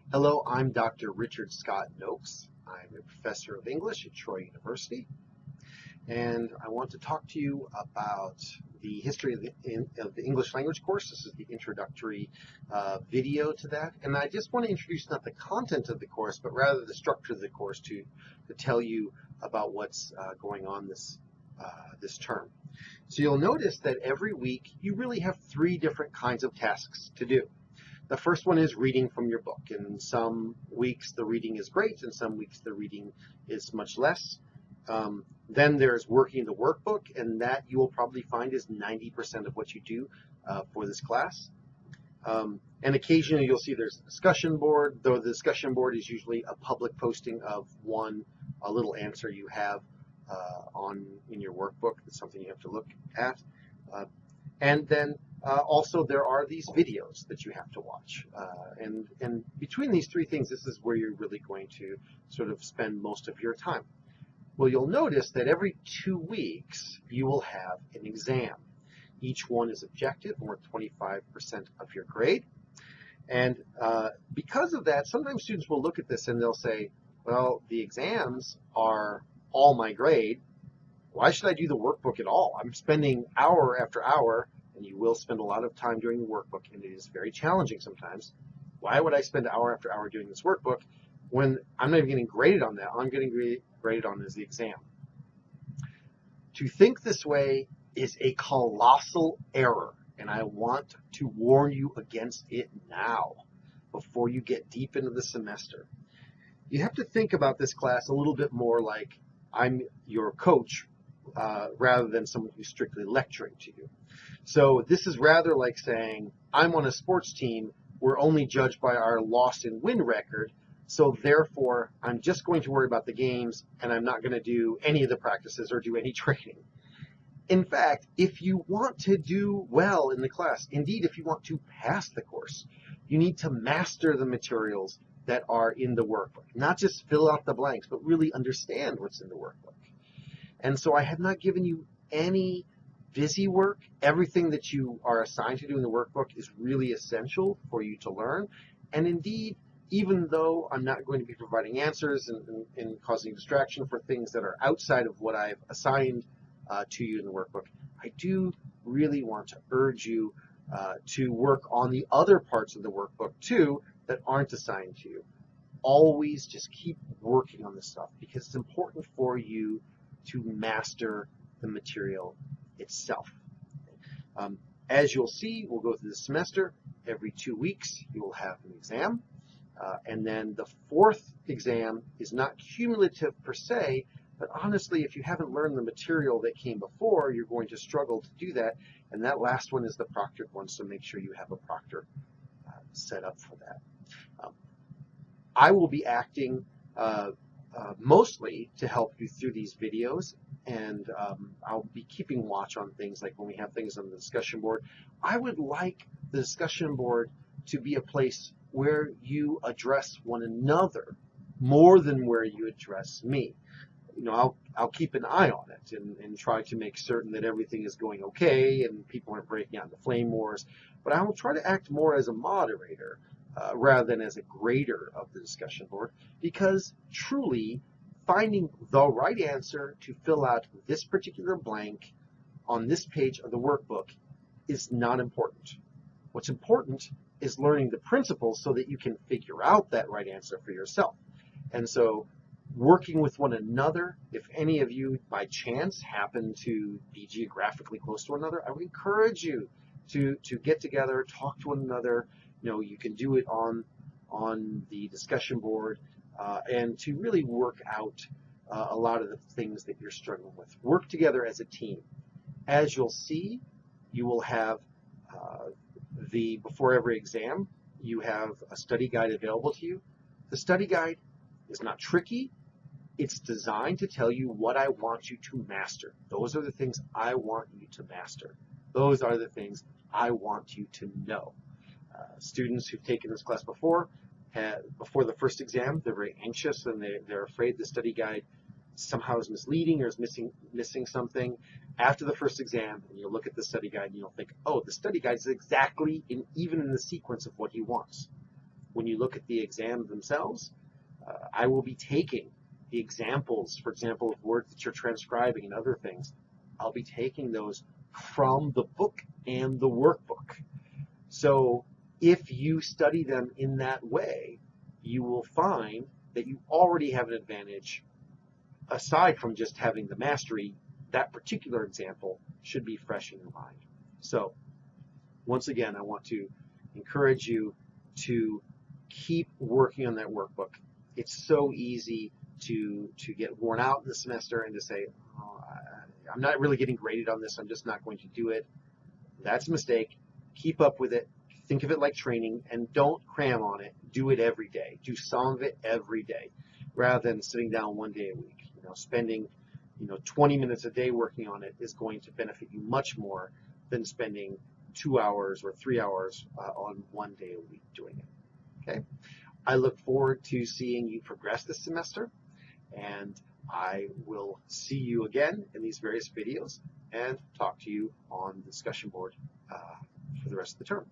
Hello, I'm Dr. Richard Scott Noakes. I'm a professor of English at Troy University, and I want to talk to you about the history of the English language course. This is the introductory video to that, and I just want to introduce not the content of the course, but rather the structure of the course to tell you about what's going on this term. So you'll notice that every week you really have three different kinds of tasks to do. The first one is reading from your book. And some weeks the reading is great, and some weeks the reading is much less. Then there's working the workbook, and that you will probably find is 90% of what you do for this class. And occasionally you'll see there's a discussion board, though the discussion board is usually a public posting of a little answer you have in your workbook. That's something you have to look at. And then also there are these videos that you have to watch. And between these three things, this is where you're really going to sort of spend most of your time. Well, you'll notice that every 2 weeks you will have an exam. Each one is objective, worth 25% of your grade. And because of that, sometimes students will look at this and they'll say, well, the exams are all my grade. Why should I do the workbook at all? I'm spending hour after hour, and you will spend a lot of time doing the workbook, and it is very challenging sometimes. Why would I spend hour after hour doing this workbook when I'm not even getting graded on that? All I'm getting graded on is the exam. To think this way is a colossal error, and I want to warn you against it now, before you get deep into the semester. You have to think about this class a little bit more like I'm your coach rather than someone who's strictly lecturing to you. So this is rather like saying, I'm on a sports team, we're only judged by our loss and win record, so therefore I'm just going to worry about the games and I'm not going to do any of the practices or do any training. In fact, if you want to do well in the class, indeed if you want to pass the course, you need to master the materials that are in the workbook. Not just fill out the blanks, but really understand what's in the workbook. And so I have not given you any busy work. Everything that you are assigned to do in the workbook is really essential for you to learn. And indeed, even though I'm not going to be providing answers and causing distraction for things that are outside of what I've assigned to you in the workbook, I do really want to urge you to work on the other parts of the workbook too that aren't assigned to you. Always just keep working on this stuff because it's important for you to master the material itself. As you'll see, we'll go through the semester. Every 2 weeks, you will have an exam. And then the fourth exam is not cumulative per se, but honestly, if you haven't learned the material that came before, you're going to struggle to do that. And that last one is the proctored one, so make sure you have a proctor set up for that. I will be acting mostly to help you through these videos, and I'll be keeping watch on things like when we have things on the discussion board. I would like the discussion board to be a place where you address one another more than where you address me. You know, I'll keep an eye on it and try to make certain that everything is going okay and people aren't breaking out into flame wars, but I will try to act more as a moderator rather than as a grader of the discussion board, because truly finding the right answer to fill out this particular blank on this page of the workbook is not important. What's important is learning the principles so that you can figure out that right answer for yourself. And so working with one another, if any of you by chance happen to be geographically close to one another, I would encourage you to get together, talk to one another. You know, you can do it on the discussion board and to really work out a lot of the things that you're struggling with. Work together as a team. As you'll see, you will have before every exam, you have a study guide available to you. The study guide is not tricky. It's designed to tell you what I want you to master. Those are the things I want you to master. Those are the things I want you to know. Students who've taken this class before the first exam, they're very anxious and they're afraid the study guide somehow is misleading or is missing something. After the first exam, and you'll look at the study guide and you'll think, oh, the study guide is exactly even in the sequence of what he wants. when you look at the exams themselves, I will be taking the examples, for example, of words that you're transcribing and other things. I'll be taking those from the book and the workbook. So if you study them in that way, you will find that you already have an advantage. Aside from just having the mastery, that particular example should be fresh in your mind. So once again, I want to encourage you to keep working on that workbook. It's so easy to get worn out in the semester and to say, oh, I'm not really getting graded on this, I'm just not going to do it. That's a mistake. Keep up with it. Think of it like training, and don't cram on it. Do it every day. Do some of it every day, rather than sitting down one day a week. Spending 20 minutes a day working on it is going to benefit you much more than spending 2 hours or 3 hours on one day a week doing it. Okay? I look forward to seeing you progress this semester, and I will see you again in these various videos and talk to you on the discussion board for the rest of the term.